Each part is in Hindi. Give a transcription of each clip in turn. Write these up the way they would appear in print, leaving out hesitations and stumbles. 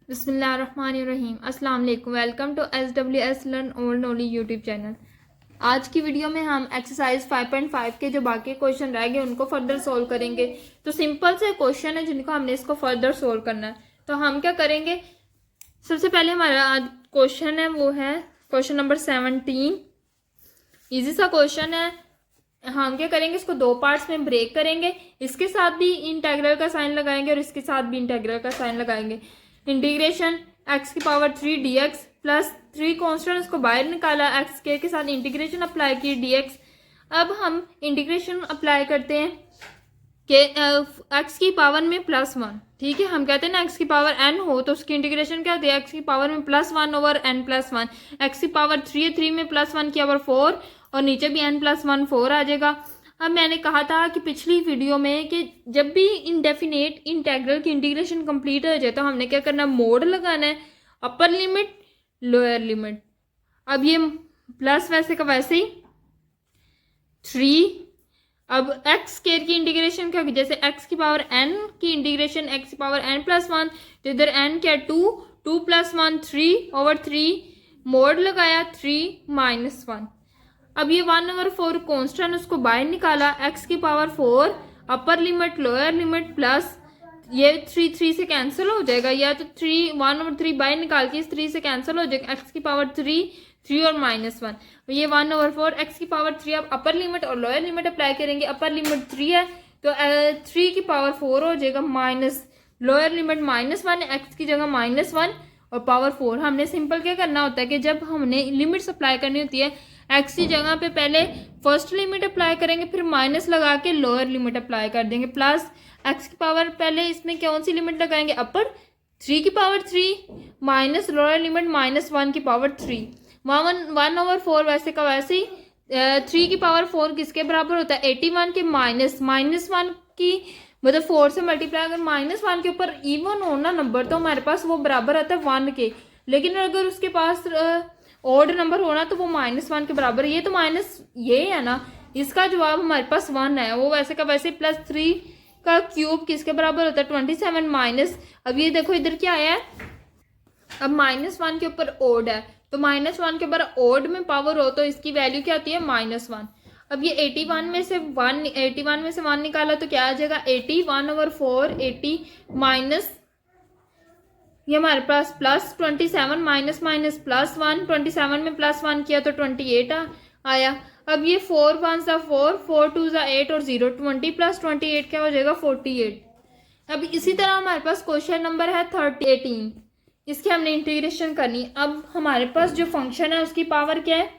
बिस्मिल्लाहिर्रहमानिर्रहीम। अस्सलाम वालेकुम। Welcome to SWS learn old only YouTube channel. आज की वीडियो में हम एक्सरसाइज 5.5 के जो बाकी क्वेश्चन रह गए उनको फर्दर सोल्व करेंगे। तो सिंपल से क्वेश्चन है जिनको हमने इसको फर्दर सोल्व करना है। तो हम क्या करेंगे, सबसे पहले हमारा आज क्वेश्चन है वो है क्वेश्चन नंबर 17। ईजी सा क्वेश्चन है। हम क्या करेंगे, इसको दो पार्ट्स में ब्रेक करेंगे। इसके साथ भी इंटेग्रल का साइन लगाएंगे और इसके साथ भी इंटेग्रल का साइन लगाएंगे। इंटीग्रेशन x की पावर 3 dx प्लस 3 कॉन्स्टेंट इसको बाहर निकाला, x स्क्वायर के साथ इंटीग्रेशन अप्लाई की dx। अब हम इंटीग्रेशन अप्लाई करते हैं कि x की पावर में +1, ठीक है। हम कहते हैं ना x की पावर n हो तो उसकी इंटीग्रेशन क्या होती है, x की पावर में +1 ओवर n+1। x की पावर 3 है, 3 में +1 की पावर 4 और नीचे भी n+1 4 आ जाएगा। अब मैंने कहा था कि पिछली वीडियो में कि जब भी इंडेफिनेट इंटेग्रल की इंटीग्रेशन कंप्लीट हो जाए तो हमने क्या करना, मोड लगाना है, अपर लिमिट लोअर लिमिट। अब ये प्लस वैसे का वैसे ही 3। अब एक्स स्क्वायर की इंटीग्रेशन क्या होगी, जैसे x की पावर n की इंटीग्रेशन x की पावर n+1, तो इधर n क्या 2 + 1 3/3 मोड लगाया 3 - 1। अब ये 1/4 कॉन्स्टेंट उसको बाहर निकाला, x की power 4 upper limit lower limit plus ये 3 से कैंसिल हो जाएगा, या तो 1/3 बाहर निकाल के इस 3 से कैंसिल हो जाएगा। x की पावर 3 और -1, ये 1/4 x की पावर 3। अब अपर लिमिट और लोअर लिमिट अप्लाई करेंगे। अपर लिमिट 3 है तो 3 की पावर 4 हो जाएगा, माइनस लोअर लिमिट -1 है, x की जगह -1 और पावर 4। हमने सिंपल क्या करना होता है कि जब हमने लिमिट्स अप्लाई करनी होती है, x की जगह पे पहले फर्स्ट लिमिट अप्लाई करेंगे, फिर माइनस लगा के लोअर लिमिट अप्लाई कर देंगे, प्लस x की पावर पहले इसमें कौन सी लिमिट लगाएंगे, अपर 3 की पावर 3 माइनस लोअर लिमिट -1 की पावर 3। 1/4 वैसे का वैसे ही 3 की पावर 4 किसके बराबर होता है, 81 के -1 की, मतलब 4 से मल्टीप्लाई अगर -1 के ऊपर इवन हो ना नंबर तो हमारे पास वो बराबर आता है 1 के। लेकिन अगर उसके पास ऑड नंबर होना तो वो -1 के बराबर है। ये तो माइनस ये है ना, इसका जवाब हमारे पास 1 है। वो वैसे का वैसे +3 का क्यूब किसके बराबर होता है, 27 माइनस। अब ये देखो इधर क्या आया है, अब -1 के ऊपर ऑड है तो -1 के ऊपर ऑड में पावर हो तो इसकी वैल्यू क्या होती है, -1। अब ये 81 में से 1 निकाला तो क्या आ जाएगा, 80 1/4 80 माइनस ये हमारे पास प्लस 27 माइनस +1, 27 में +1 किया तो 28 आया। अब ये 4 1 4 4 2 8 और 0 20 + 28 क्या हो जाएगा, 48। अब इसी तरह हमारे पास क्वेश्चन नंबर है 18। इसकी हमने इंटीग्रेशन करनी। अब हमारे पास जो फंक्शन है उसकी पावर क्या है,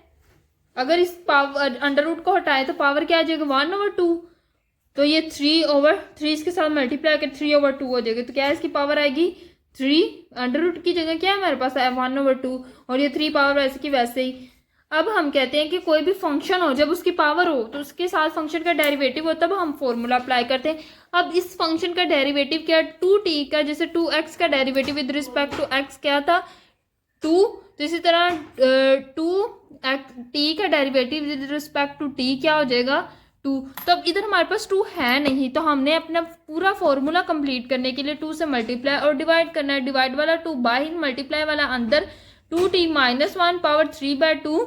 अगर इस पावर अंडर रूट को हटाए तो पावर क्या आ जाएगा, 1/2। तो ये 3/3 इसके साथ मल्टीप्लाई कर 3/2 हो जाएगा। तो क्या है, इसकी पावर आएगी 3। अंडर रूट की जगह क्या है हमारे पास है 1/2 और ये 3 पावर वैसे की वैसे ही। अब हम कहते हैं कि कोई भी फंक्शन हो जब उसकी पावर हो तो उसके साथ फंक्शन का डेरिवेटिव हो, तब हम फॉर्मूला अप्लाई करते हैं। अब इस फंक्शन का डेरिवेटिव क्या है, 2t का, जैसे 2x का derivative with respect to x क्या था 2, तो इसी तरह 2t का derivative with respect to t क्या हो जाएगा 2। तो अब इधर हमारे पास 2 है नहीं तो हमने अपना पूरा फॉर्मूला कंप्लीट करने के लिए 2 से मल्टीप्लाई और डिवाइड करना है। डिवाइड वाला 2 बाहर, मल्टीप्लाई वाला अंदर, 2t - 1 पावर 3/2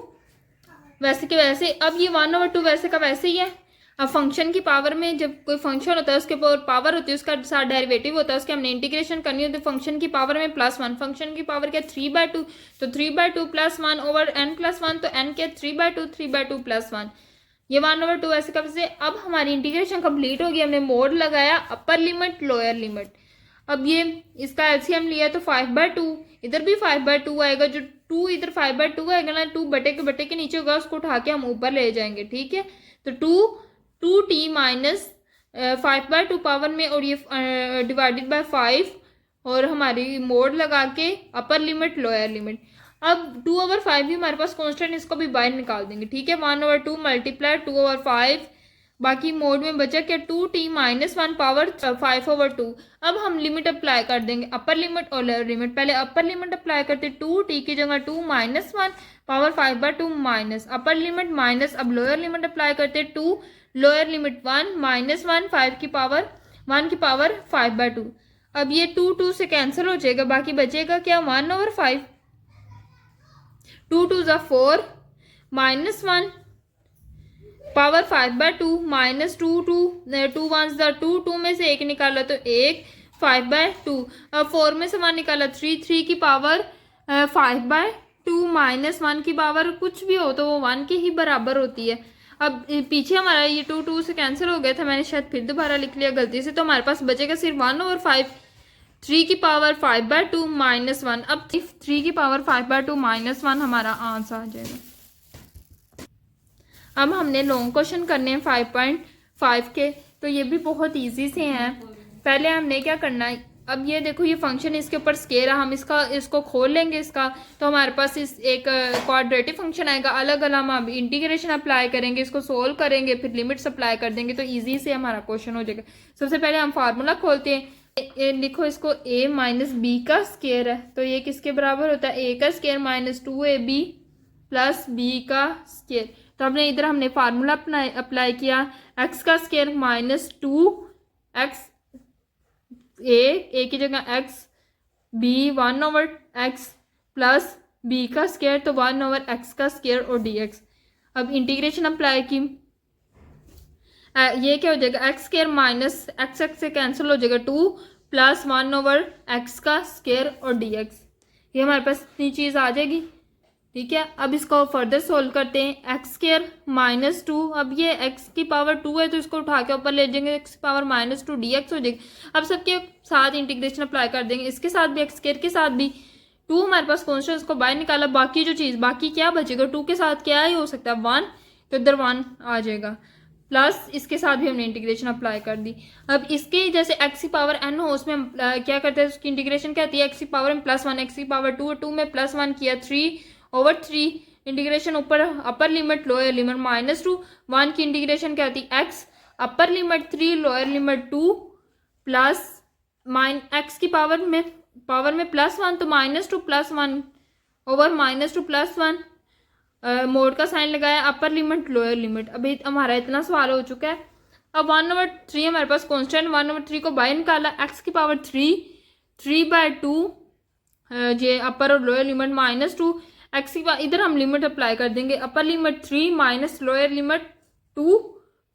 वैसे के वैसे। अब ये 1/2 वैसे का वैसे ही है। अब फंक्शन की पावर में जब कोई फंक्शन होता है उसके ऊपर पावर होती है, उसका साथ डेरिवेटिव होता है, उसके हमने इंटीग्रेशन करनी होती है। फंक्शन की पावर में +1, फंक्शन की पावर क्या 3/2, तो 3/2 + 1 ओवर n+1, तो n क्या 3/2 3/2 + 1, ये 1/2 ऐसे कब से। अब हमारी इंटीग्रेशन कंप्लीट होगी, हमने मोड लगाया, अपर लिमिट लोअर लिमिट। अब ये इसका एलसीएम लिया तो 5/2, इधर भी 5/2 आएगा, जो 2 इधर 5/2 आएगा ना, 2 बटे के नीचे होगा, उसको उठा के हम ऊपर ले जाएंगे, ठीक है। तो 2t - 5/2 पावर में और ये डिवाइडेड बाय 5 और हमारी मोड लगा के अपर लिमिट लोअर लिमिट। अब 2/5 भी हमारे पास कांस्टेंट, इसको भी बाहर निकाल देंगे, ठीक है। 1/2 मल्टीप्लाई 2/5, बाकी मोड में बचा क्या 2t - 1 पावर 5/2। अब हम लिमिट अप्लाई कर देंगे, अपर लिमिट और लोअर लिमिट। पहले अपर लिमिट अप्लाई करते 2t की जगह 2 - 1 power 5/2 minus upper limit minus, अब लोअर लिमिट अप्लाई करते 2 लोअर लिमिट 1 - 1 5 की पावर 1 की पावर 5/2। अब ये 2 से कैंसिल हो जाएगा, बाकी बचेगा क्या 1/5। 2 2 4 -1 पावर 5/2 -2 2 2 1 2 2 में से 1 निकाला तो 1 5/2। अब 4 में से 1 निकाला 3 3 की पावर 5/2 -1 की पावर कुछ भी हो तो वो 1 के ही बराबर होती है। अब पीछे हमारा ये 2 2 से कैंसिल हो गया था, मैंने शायद फिर दोबारा लिख लिया गलती से, तो हमारे पास बचेगा सिर्फ 1/5। 3 की पावर 5/2 -1। अब 3 की पावर 5/2 -1 हमारा आंसर आ जाएगा। अब हमने लॉन्ग क्वेश्चन करने हैं 5.5 के, तो ये भी बहुत इजी से हैं। पहले हमने क्या करना है, अब ये देखो ये फंक्शन इसके ऊपर स्केयर है, हम इसको खोल लेंगे इसका, तो हमारे पास इस एक क्वाड्रेटिक फंक्शन आएगा। अलग अलग हम अब इंटीग्रेशन अप्लाई करेंगे, इसको सोल्व करेंगे, फिर लिमिट्स अप्लाई कर देंगे, तो इजी से हमारा क्वेश्चन हो जाएगा। सबसे पहले हम फार्मूला खोलते हैं। लिखो इसको a - b का स्केयर है, तो ये किसके बराबर होता है, a का स्केयर -2ab प्लस b का स्केयर। तो हमने फार्मूला अप्लाई किया, x का स्केयर -2x a की जगह x, b 1/x plus b का स्केयर तो 1/x का स्केयर और dx। अब इंटीग्रेशन अप्लाई की, ये क्या हो जाएगा, x square minus x x से कैंसिल हो जाएगा 2 प्लस 1/x का स्केयर और dx। ये हमारे पास इतनी चीज़ आ जाएगी, ठीक है। अब इसको फर्दर सोल्व करते हैं। एक्स स्केयर -2, अब ये x की पावर 2 है तो इसको उठा के ऊपर ले जाएंगे, x की पावर -2 dx हो जाएगी। अब सबके साथ इंटीग्रेशन अप्लाई कर देंगे, इसके साथ भी एक्स स्केयर के साथ भी। 2 हमारे पास कॉन्स्टेंट, उसको बाहर निकाला, बाकी जो चीज़ बाकी क्या बचेगा, 2 के साथ क्या ही हो सकता है 1, तो इधर 1 आ जाएगा, प्लस इसके साथ भी हमने इंटीग्रेशन अप्लाई कर दी। अब इसके जैसे x की पावर n हो, उसमें हम क्या करते हैं, उसकी इंटीग्रेशन क्या आती है, x की पावर में +1, x की पावर 2 में +1 किया 3/3 इंटीग्रेशन ऊपर अपर लिमिट लोअर लिमिट -2, 1 की इंटीग्रेशन क्या आती है, x upper limit 3 lower limit 2 plus x की पावर में +1 तो -2 + 1 ओवर -2 + 1 मोड का साइन लगाया, अपर लिमिट लोअर लिमिट। अभी हमारा इतना सवाल हो चुका है। अब 1/3 हमारे पास कांस्टेंट, 1/3 को बाहर निकाला, x की पावर 3/2 ये अपर और लोअर लिमिट -2, x की इधर हम लिमिट अप्लाई कर देंगे, upper limit 3 minus lower limit 2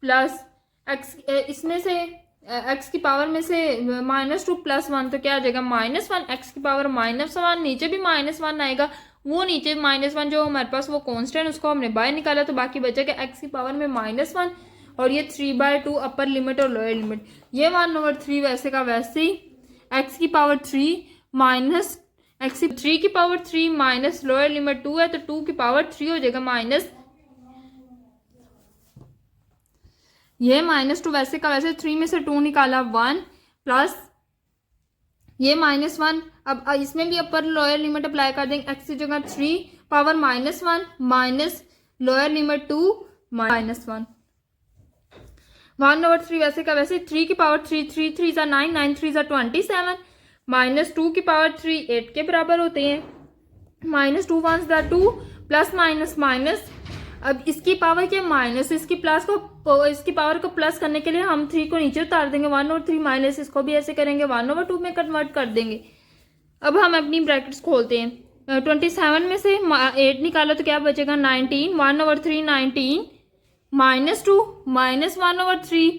plus x, इसमें से x की पावर में से -2 + 1 तो क्या आ जाएगा -1, x की पावर -1, नीचे भी -1 आएगा, वो नीचे -1 जो हमारे पास वो कांस्टेंट उसको हमने बाहर निकाला, तो बाकी बचेगा x की पावर में -1 और ये 3/2 अपर लिमिट और लोअर लिमिट। ये 1/3 वैसे का वैसे ही, x की पावर 3 माइनस x 3 की पावर 3 माइनस लोअर लिमिट 2 है, तो 2 की पावर 3 हो जाएगा माइनस, ये -2 वैसे का वैसे, 3 में से 2 निकाला 1 प्लस ये -1। अब इसमें भी अपर लोअर लिमिट अप्लाई कर देंगे, x की जगह 3 पावर -1 माइनस लोअर लिमिट 2 -1, 1/3 वैसे का वैसे, 3 की पावर 3 3 3 ज़ा 9 9 3 ज़ा 27 -2 की पावर 3 8 के बराबर होते हैं, -2 1 ज़ा 2 प्लस माइनस माइनस। अब इसकी पावर क्या माइनस, इसकी प्लस को इसकी पावर को प्लस करने के लिए हम 3 को नीचे उतार देंगे, 1/3 माइनस इसको भी ऐसे करेंगे 1/2 में कन्वर्ट कर देंगे। अब हम अपनी ब्रैकेट्स खोलते हैं, 27 में से 8 निकालो तो क्या बचेगा 19, 1/3 19 -2 -1/3।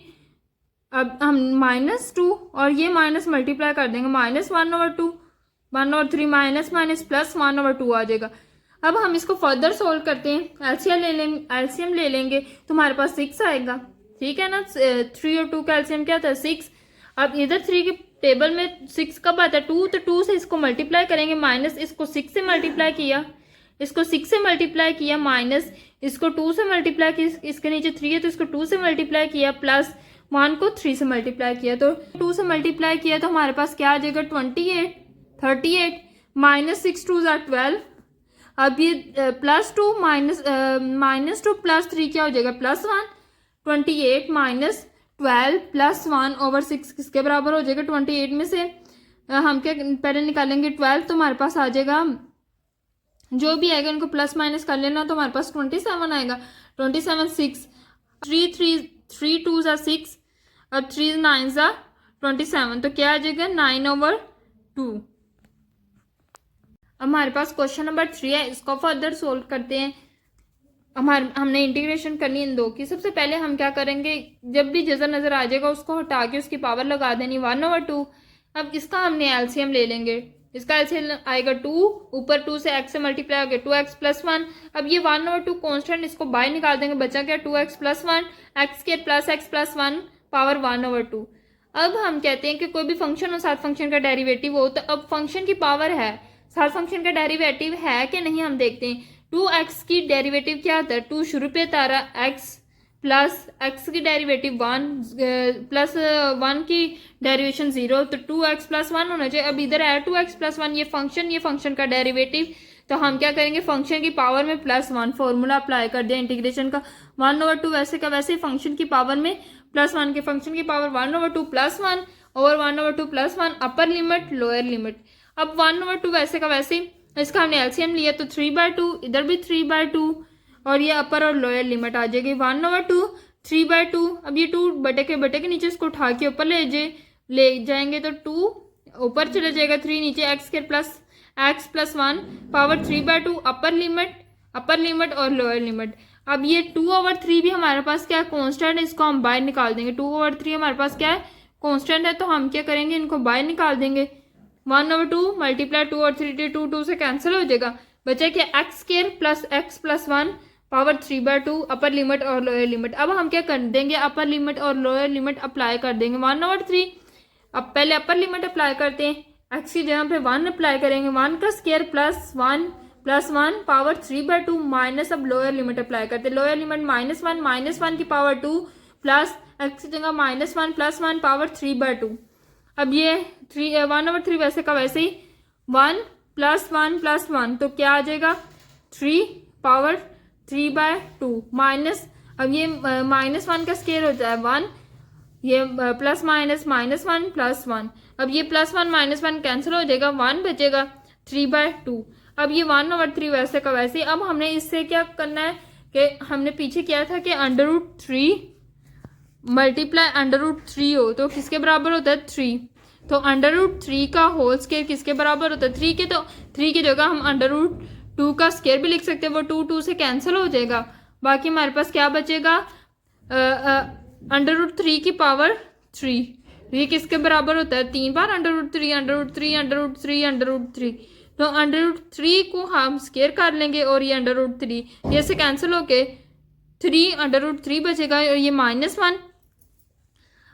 अब हम -2 और ये माइनस मल्टीप्लाई कर देंगे, -1/2 1/3 माइनस माइनस प्लस 1/2 आ जाएगा। अब हम इसको फर्दर सोल्व करते हैं, एलसीएम ले लेंगे तो हमारे पास 6 आएगा, ठीक है ना। 3 और 2 का एलसीएम क्या था 6। अब इधर 3 के टेबल में 6 कब आता है 2, तो 2 से इसको मल्टीप्लाई करेंगे, माइनस इसको 6 से मल्टीप्लाई किया, इसको 6 से मल्टीप्लाई किया, माइनस इसको 2 से मल्टीप्लाई किया, इसके नीचे 3 है तो इसको 2 से मल्टीप्लाई किया, प्लस 1 को 3 से मल्टीप्लाई किया, तो 2 से मल्टीप्लाई किया तो हमारे पास क्या आ जाएगा 28 38 -6 2 ज़ा 12। अब ये +2 -2 + 3 क्या हो जाएगा +1, 28 -12 + 1/6 किसके बराबर हो जाएगा 28 में से हम क्या पहले निकालेंगे 12, तो हमारे पास आ जाएगा जो भी आएगा इनको प्लस माइनस कर लेना, तो हमारे पास 27 आएगा, 27 6 3 2 ज़ा 6 और 3 9 ज़ा 27, तो क्या आ जाएगा 9/2। अब हमारे पास क्वेश्चन नंबर 3 है, इसको फर्दर सोल्व करते हैं। हमने इंटीग्रेशन करनी है इन दो की। सबसे पहले हम क्या करेंगे, जब भी जजर नजर आ जाएगा उसको हटा के उसकी पावर लगा देनी 1/2। अब इसका हमने एलसीएम ले लेंगे। इसका एलसीएम आएगा 2, ऊपर 2 से x से मल्टीप्लाई हो गया 2x+1। अब ये 1/2 कॉन्स्टेंट, इसको बाहर निकाल देंगे, बचा क्या 2x+1, x² + x+1 पावर 1/2। अब हम कहते हैं कि कोई भी फंक्शन और साथ फंक्शन का डेरिवेटिव हो, तो अब फंक्शन की पावर है, साथ फंक्शन का डेरिवेटिव है कि नहीं हम देखते हैं। 2x की डेरिवेटिव क्या आता है, 2 शुरू पे तारा x प्लस x की डेरिवेटिव 1 प्लस 1 की डेरिवेशन 0, तो 2x+1 होना चाहिए। अब इधर है 2x+1, ये फंक्शन का डेरिवेटिव, तो हम क्या करेंगे, फंक्शन की पावर में +1 फॉर्मूला अप्लाई कर दिया इंटीग्रेशन का। 1/2 वैसे का वैसे फंक्शन की पावर में +1 के फंक्शन की power 1/2 +1 over 1/2 +1 upper limit lower limit. अब 1/2 वैसे का वैसे, इसका हमने एलसीएम लिया तो 3/2, इधर भी 3/2 और ये अपर और लोअर लिमिट आ जाएगी 1/2 3/2। अब ये 2 बटे के नीचे इसको उठा के ऊपर ले जाएंगे तो 2 ऊपर चले जाएगा, 3 नीचे, x² + x+1 power 3/2 upper limit और लोअर लिमिट। अब ये 2/3 भी हमारे पास क्या है, कॉन्स्टेंट है, इसको हम बाहर निकाल देंगे। 2/3 हमारे पास क्या है, कॉन्स्टेंट है, तो हम क्या करेंगे, इनको बाहर निकाल देंगे। 1/2 मल्टीप्लाई 2 और 3 2 से कैंसिल हो जाएगा, बचा क्या x² + x+1 power 3/2 upper limit और लोअर लिमिट। अब हम क्या कर देंगे, अपर लिमिट और लोअर लिमिट अप्लाई कर देंगे 1/3। अब पहले अपर लिमिट अप्लाई करते हैं, x की जगह पे 1 अप्लाई करेंगे, 1 का स्क्वायर +1 पावर 3/2 माइनस, अब लोअर लिमिट अप्लाई करते हैं, लोअर लिमिट -1 की पावर 2 प्लस x की जगह -1 +1 पावर 3/2। अब ये 1/3 वैसे का वैसे ही 1 + 1 + 1, तो क्या आ जाएगा 3 पावर 3/2 माइनस, अब ये -1 का स्क्वायर होता है 1, ये प्लस माइनस -1 +1, अब ये +1 -1 कैंसिल हो जाएगा, 1 बचेगा 3/2। अब ये 1/3 वैसे का वैसे। अब हमने इससे क्या करना है कि हमने पीछे किया था कि √3 मल्टीप्लाई √3 हो तो किसके बराबर होता है 3, तो √3 का होल स्क्वायर किसके बराबर होता है 3 के, तो 3 की जगह हम √2 का स्क्वायर भी लिख सकते हैं, वो 2 से कैंसिल हो जाएगा। बाकी हमारे पास क्या बचेगा, √3 की पावर 3, ये किसके बराबर होता है 3 बार √3 तो √3 को हम स्क्वायर कर लेंगे और ये √3 ये से कैंसिल होके 3 √3 बचेगा और ये -1।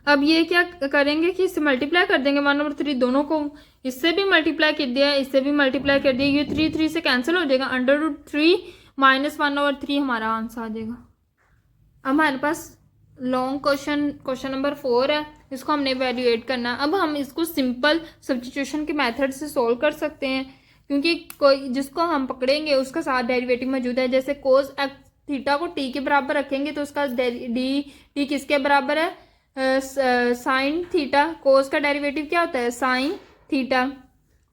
अब ये क्या करेंगे कि इससे मल्टीप्लाई कर देंगे 1/3, दोनों को इससे भी मल्टीप्लाई कर दिया, इससे भी मल्टीप्लाई कर दिया, ये 3 से कैंसिल हो जाएगा, √3 -1/3 हमारा आंसर आ जाएगा। हमारे पास लॉन्ग क्वेश्चन नंबर 4 है, इसको हमने इवेल्युएट करना है। अब हम इसको सिंपल सब्स्टिट्यूशन के मेथड से सोल्व कर सकते हैं, क्योंकि कोई जिसको हम पकड़ेंगे उसका साथ डेरिवेटिव मौजूद है। जैसे कोस थीटा को टी के बराबर रखेंगे तो उसका डी किसके बराबर है, साइन थीटा। कोस का डेरिवेटिव क्या होता है साइन थीटा,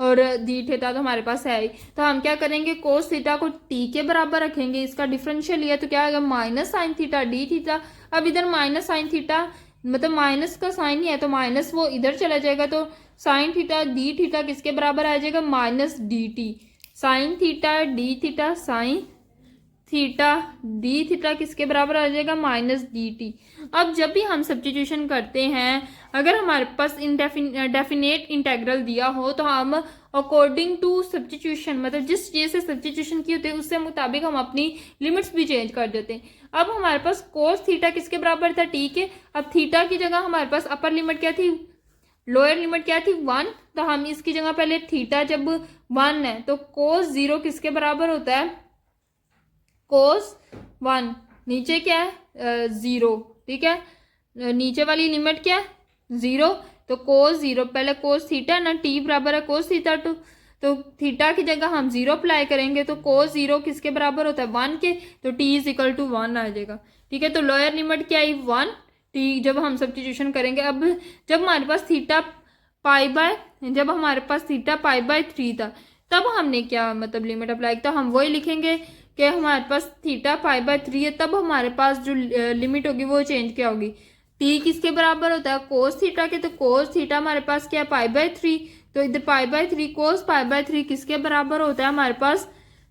और डी थीटा तो हमारे पास है ही, तो हम क्या करेंगे कोस थीटा को टी के बराबर रखेंगे, इसका डिफरेंशियल लिया तो क्या आएगा -sin थीटा डी थीटा। अब इधर -sin थीटा मतलब माइनस का साइन ही है तो माइनस वो इधर चला जाएगा, तो साइन थीटा डी थीटा किसके बराबर आ जाएगा -dt। Sine theta D theta sine theta D theta किसके बराबर आ जाएगा -dt। अब जब भी हम सब्स्टिट्यूशन करते हैं, अगर हमारे पास डेफिनेट इंटेग्रल दिया हो तो हम अकॉर्डिंग टू सब्स्टिट्यूशन मतलब जिस चीज़ से सब्स्टिट्यूशन की होती है उससे मुताबिक हम अपनी लिमिट्स भी चेंज कर देते हैं। अब हमारे पास कोस थीटा किसके बराबर था टी के, अब थीटा की जगह हमारे पास अपर लिमिट क्या थी, लोअर लिमिट क्या थी 1, तो हम इसकी जगह पहले थीटा जब 1 है तो कोस 0 किसके बराबर होता है कोस 1, नीचे क्या है 0, ठीक है, नीचे वाली लिमिट क्या है 0, तो कोस 0 पहले कोस थीटा ना टी बराबर है कोस थीटा 2, तो थीटा की जगह हम 0 अप्लाई करेंगे तो कोस 0 किसके बराबर होता है 1 के, तो टी इज इक्वल टू 1 आ जाएगा, ठीक है। तो लोअर लिमिट क्या आई 1 टी जब हम सब्स्टिट्यूशन करेंगे। अब जब हमारे पास थीटा पाई/3 था तब हमने क्या मतलब लिमिट अप्लाई, तो हम वही लिखेंगे कि हमारे पास थीटा पाई/3 है, तब हमारे पास जो लिमिट होगी वो चेंज क्या होगी टी किसके बराबर होता है, कोस थीटा के। तो कोस थीटा हमारे पास क्या है, पाई/3। तो इधर पाई/3 कोस पाई/3 किसके बराबर होता है हमारे पास,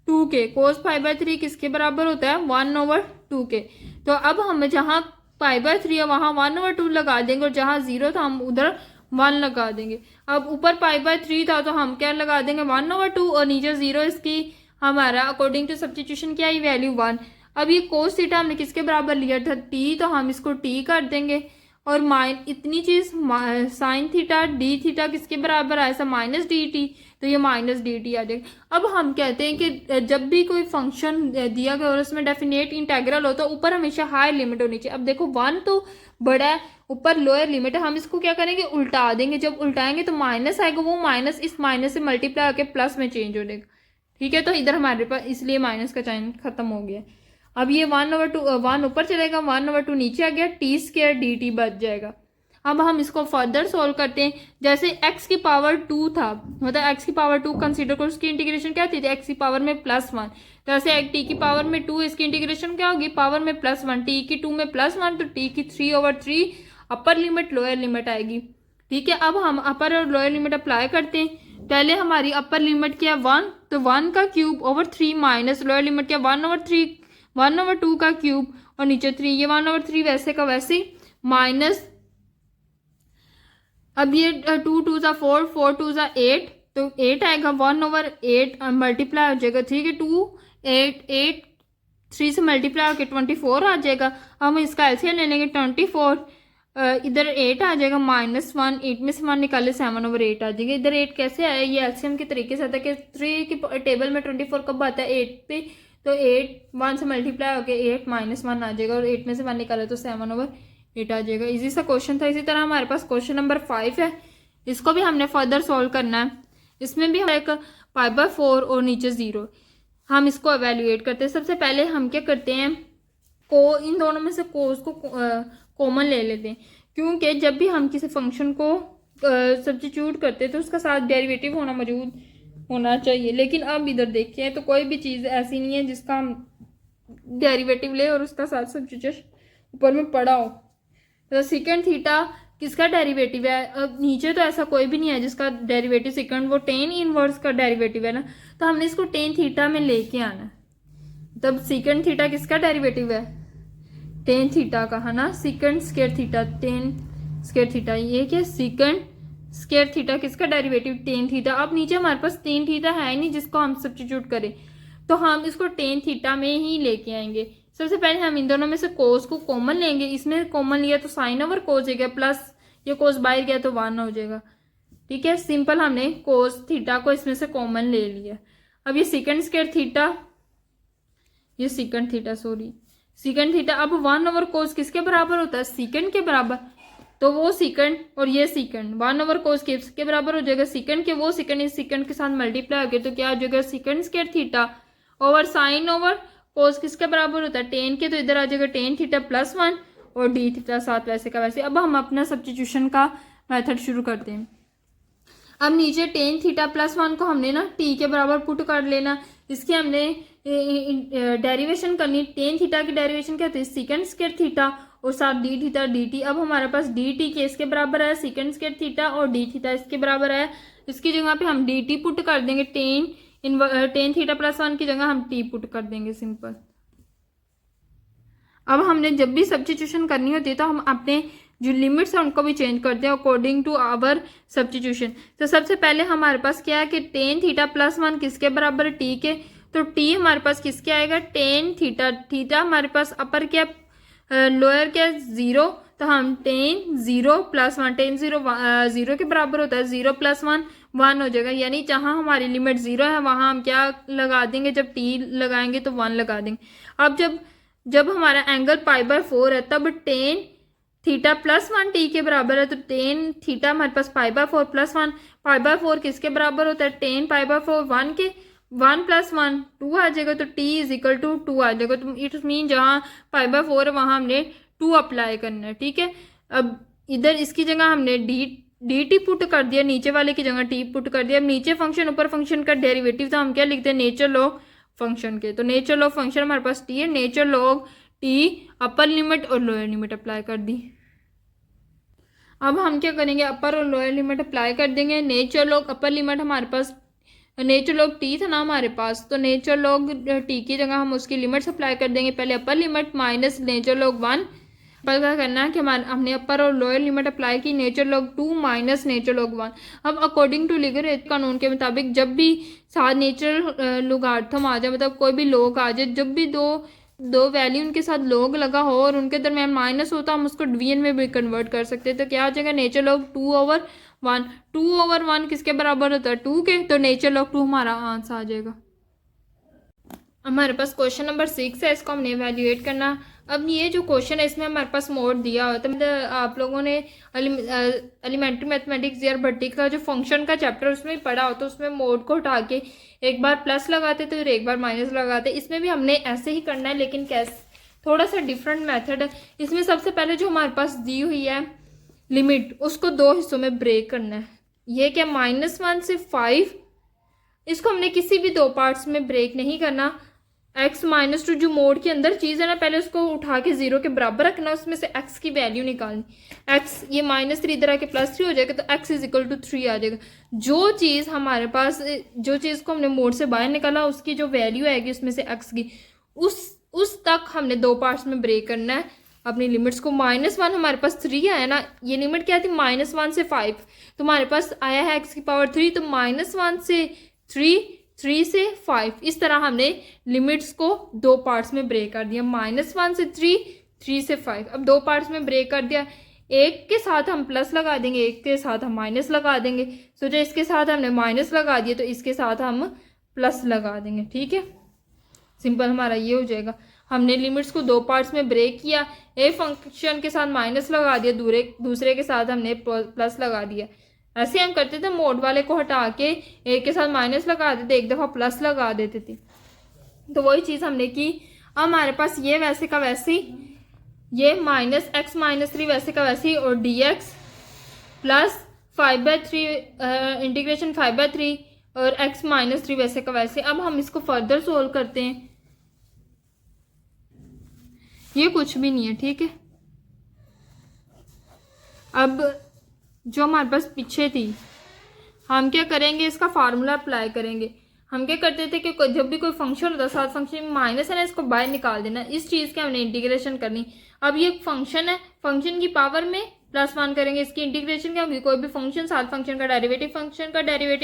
2 के। कोस पाई/3 किसके बराबर होता है, 1/2 के। तो अब हम जहाँ पाई/3 है वहाँ 1/2 लगा देंगे, और जहाँ 0 था हम उधर 1 लगा देंगे। अब ऊपर पाई/3 था तो हम क्या लगा देंगे, 1/2, और नीचे 0, इसकी हमारा अकॉर्डिंग टू सब्स्टिट्यूशन क्या आई वैल्यू 1। अब ये कोस थीटा हमने किसके बराबर लिया था, टी, तो हम इसको टी कर देंगे। और इतनी चीज साइन थीटा डी थीटा किसके बराबर आया, ऐसा -dt, तो ये -dt आ जाएगा। अब हम कहते हैं कि जब भी कोई फंक्शन दिया गया और उसमें डेफिनेट इंटेग्रल हो तो ऊपर हमेशा हाई लिमिट होनी चाहिए। अब देखो 1 तो बड़ा है, ऊपर लोअर लिमिट है, हम इसको क्या करेंगे, उल्टा देंगे। जब उल्टाएंगे तो माइनस आएगा, वो माइनस इस माइनस से मल्टीप्लाई होकर प्लस में चेंज हो जाएगा। ठीक है, तो इधर हमारे पास इसलिए माइनस का साइन खत्म हो गया। अब ये 1/2 ऊपर चलेगा, 1/2 नीचे आ गया, t² dt बच जाएगा। अब हम इसको फर्दर सोल्व करते हैं। जैसे x की पावर 2 था, मतलब x की पावर 2 कंसीडर करो, उसकी इंटीग्रेशन क्या थी, x की पावर में +1। तो ऐसे t की पावर में 2, इसकी इंटीग्रेशन क्या होगी, पावर में +1, t की 2 में +1, तो t की 3/3 अपर लिमिट लोअर लिमिट आएगी। ठीक है, अब हम अपर और लोअर लिमिट अप्लाई करते हैं। पहले हमारी अपर लिमिट क्या है 1, तो 1 का cube over 3 minus lower limit क्या 1/3 1/2 का क्यूब, और नीचे 3, ये 1/3 वैसे का वैसे माइनस। अब ये 2 2 सा 4, 4 2 सा 8, तो 8 आएगा, 1/8 मल्टीप्लाई हो जाएगा। ठीक है, 2 8 8 3 से मल्टीप्लाई होकर 24 आ जाएगा। हम इसका एलसीएम ले लेंगे 24, इधर 8 आ जाएगा, -1, 8 में से 1 निकाले 7/8 आ जाएगा। इधर 8 कैसे आया, ये एलसीएम के तरीके से आता है कि 3 की टेबल में 24 कब आता है, 8 पे, तो 8 1 से मल्टीप्लाई होकर 8 -1 आ जाएगा, और 8 में से 1 निकाले तो 7/8 आ जाएगा। इजी सा क्वेश्चन था। इसी तरह हमारे पास क्वेश्चन नंबर 5 है, इसको भी हमने फर्दर सॉल्व करना है। इसमें भी हम एक पाई/4 और नीचे 0, हम इसको एवेल्युएट करते हैं। सबसे पहले हम क्या करते हैं, इन दोनों में से कोस को कॉमन ले लेते हैं, क्योंकि जब भी हम किसी फंक्शन को सब्स्टिट्यूट करते हैं तो उसका साथ डेरिवेटिव होना चाहिए। लेकिन अब इधर देखिए तो कोई भी चीज़ ऐसी नहीं है जिसका हम डेरिवेटिव ले और उसका साथ सब्स्टिट्यूशन ऊपर में पड़ा हो। तो सेकंड थीटा किसका डेरिवेटिव है, अब नीचे तो ऐसा कोई भी नहीं है जिसका डेरिवेटिव सेकंड, वो टेन इनवर्स का डेरिवेटिव है ना, तो हमने इसको टेन थीटा में लेके आना। तब सेकंड थीटा किसका डेरिवेटिव है, टेन थीटा का, है ना, second square theta, ten square theta, ये क्या सेकंड स्क्वायर थीटा किसका डेरिवेटिव, टेन थीटा। अब नीचे हमारे पास टेन थीटा है नहीं जिसको हम सब्स्टिट्यूट करें, तो हम इसको टेन थीटा में ही लेके आएंगे। सबसे पहले हम इन दोनों में से कोस को कॉमन लेंगे, इसमें कॉमन लिया तो साइन ओवर कोस हो गया, प्लस ये कोस बाहर गया तो 1 हो जाएगा। ठीक है, सिंपल, हमने कोस थीटा को इसमें से कॉमन ले लिया। अब ये सेकंड स्क्वायर थीटा, ये second theta, sorry second theta, अब 1/cos किसके बराबर होता है, सेकंड के बराबर, तो वो सेकंड और ये सेकंड 1/cos किसके बराबर हो जाएगा, सेकंड के, वो सेकंड इस सेकंड के साथ मल्टीप्लाई हो गया तो क्या हो जाएगा, second square theta over sine over cos किसके बराबर होता है, टेन के, तो इधर आ जाएगा टेन थीटा +1 और डी थीटा साथ वैसे का वैसे। अब हम अपना सब्स्टिट्यूशन का मेथड शुरू करते हैं। अब नीचे टेन थीटा +1 को हमने ना टी के बराबर पुट कर लेना, इसकी हमने डेरिवेशन करनी। टेन थीटा की डेरिवेशन क्या होती है, सेकंड स्क्वायर थीटा और साथ डी थीटा डी टी। अब हमारे पास डी टी के इसके बराबर है सेकंड स्क्वायर थीटा और डी थीटा इसके बराबर है, इसकी जगह पे हम डी टी पुट कर देंगे, टेन थीटा +1 की जगह हम टी पुट कर देंगे, सिंपल। अब हमने जब भी सब्स्टिट्यूशन करनी होती है तो हम अपने जो लिमिट्स है उनको भी चेंज करते हैं अकॉर्डिंग टू आवर सब्स्टिट्यूशन। तो सबसे पहले हमारे पास क्या है कि टेन थीटा +1 किसके बराबर है, टी के, तो टी हमारे पास किसके आएगा, टेन थीटा, थीटा हमारे पास अपर क्या लोअर क्या 0, तो हम टेन 0 +1, टेन 0 के बराबर होता है, 0 +1 1 हो जाएगा, यानी जहाँ हमारी लिमिट 0 है वहाँ हम क्या लगा देंगे, जब टी लगाएंगे तो 1 लगा देंगे। अब जब हमारा एंगल π/4 है तब टेन थीटा +1 टी के बराबर है, तो टेन थीटा हमारे पास π/4 +1, π/4 किसके बराबर होता है, टेन π/4 1 के, 1 + 1 2 आ जाएगा, तो t = 2 आ जाएगा। तो इट मीन जहाँ π/4 है वहाँ हमने 2 अप्लाई करना है। ठीक है, अब इधर इसकी जगह हमने डी टी पुट कर दिया, नीचे वाले की जगह टी पुट कर दिया। अब नीचे फंक्शन ऊपर फंक्शन का डेरिवेटिव था, हम क्या लिखते हैं, नेचर लॉग फंक्शन के, तो नेचर लॉग फंक्शन हमारे पास टी है, nature log T upper limit और लोअर लिमिट अप्लाई कर दी। अब हम क्या करेंगे, अपर और लोअर लिमिट अप्लाई कर देंगे। नेचर लॉग अपर लिमिट हमारे पास नेचर लॉग टी था ना हमारे पास, तो नेचर लॉग टी की जगह हम उसकी लिमिट्स अप्लाई कर देंगे। पहले upper limit minus nature log 1, पर क्या करना है कि हमने अपर और लोअर लिमिट अप्लाई की, nature log 2 minus nature log 1। अब अकॉर्डिंग टू लिगरेट कानून के मुताबिक जब भी साथ नेचुरल लॉगरिथम आ जाए, मतलब कोई भी लॉग आ जाए, जब भी दो वैल्यू उनके साथ लॉग लगा हो और उनके दरमियान माइनस हो, तो हम उसको डिवीजन में भी कन्वर्ट कर सकते हैं। तो क्या आ जाएगा, नेचर लॉग 2/1। 2/1 किसके बराबर होता है, 2 के, तो नेचर लॉग 2 हमारा आंसर आ जाएगा। हमारे पास क्वेश्चन नंबर 6 है, इसको हमने इवेल्युएट करना। अब ये जो क्वेश्चन है इसमें हमारे पास मोड दिया हुआ है, तो मतलब आप लोगों ने एलिमेंट्री मैथमेटिक्स या भट्टी का जो फंक्शन का चैप्टर उसमें पढ़ा हो, तो उसमें मोड को हटा के एक बार प्लस लगाते तो फिर एक बार माइनस लगाते। इसमें भी हमने ऐसे ही करना है, लेकिन कैसे, थोड़ा सा डिफरेंट मेथड है। इसमें सबसे पहले जो हमारे पास दी हुई है लिमिट, उसको 2 हिस्सों में ब्रेक करना है। ये क्या, -1 से 5, इसको हमने किसी भी 2 पार्ट्स में ब्रेक नहीं करना। x-2 जो मोड के अंदर चीज़ है ना, पहले उसको उठा के 0 के बराबर रखना, उसमें से x की वैल्यू निकालनी। x ये -3 इधर आके +3 हो जाएगा, तो x = 3 आ जाएगा। जो चीज़ हमारे पास, जो चीज़ को हमने मोड से बाहर निकाला, उसकी जो वैल्यू आएगी उसमें से x की, उस तक हमने 2 पार्ट्स में ब्रेक करना है अपनी लिमिट्स को। -1 हमारे पास 3 आया ना, ये लिमिट क्या थी, -1 से 5, तो हमारे पास आया है x⁻3, तो -1 से 3 से 5, इस तरह हमने लिमिट्स को 2 पार्ट्स में ब्रेक कर दिया। -1 से 3 से 5, अब 2 पार्ट्स में ब्रेक कर दिया। एक के साथ हम प्लस लगा देंगे, एक के साथ हम माइनस लगा देंगे। सोचो इसके साथ हमने माइनस लगा दिया, तो इसके साथ हम प्लस लगा देंगे। ठीक है, सिंपल हमारा ये हो जाएगा। हमने लिमिट्स को 2 पार्ट्स में ब्रेक किया, एक फंक्शन के साथ माइनस लगा दिया, दूसरे के साथ हमने प्लस लगा दिया। ऐसे हम करते थे, मोड वाले को हटा के एक के साथ माइनस लगा देते, एक दफ़ा प्लस लगा देते थे। तो वही चीज़ हमने की। अब हमारे पास ये वैसे का वैसे, ये -x-3 वैसे का वैसे, और dx प्लस 5/3 इंटीग्रेशन 5/3 और x-3 वैसे का वैसे। अब हम इसको फर्दर सोल्व करते हैं। ये कुछ भी नहीं है, ठीक है। अब जो हमारे पास पीछे थी, हम क्या करेंगे, इसका फार्मूला अप्लाई करेंगे। हम क्या करते थे कि जब भी कोई फंक्शन होता है, साथ फंक्शन में माइनस है ना, इसको बाहर निकाल देना। इस चीज़ की हमने इंटीग्रेशन करनी। अब ये फंक्शन है, फंक्शन की पावर में +1 करेंगे, इसकी इंटीग्रेशन क्या होगी, कोई भी फंक्शन, साथ फंक्शन का डेरिवेटिव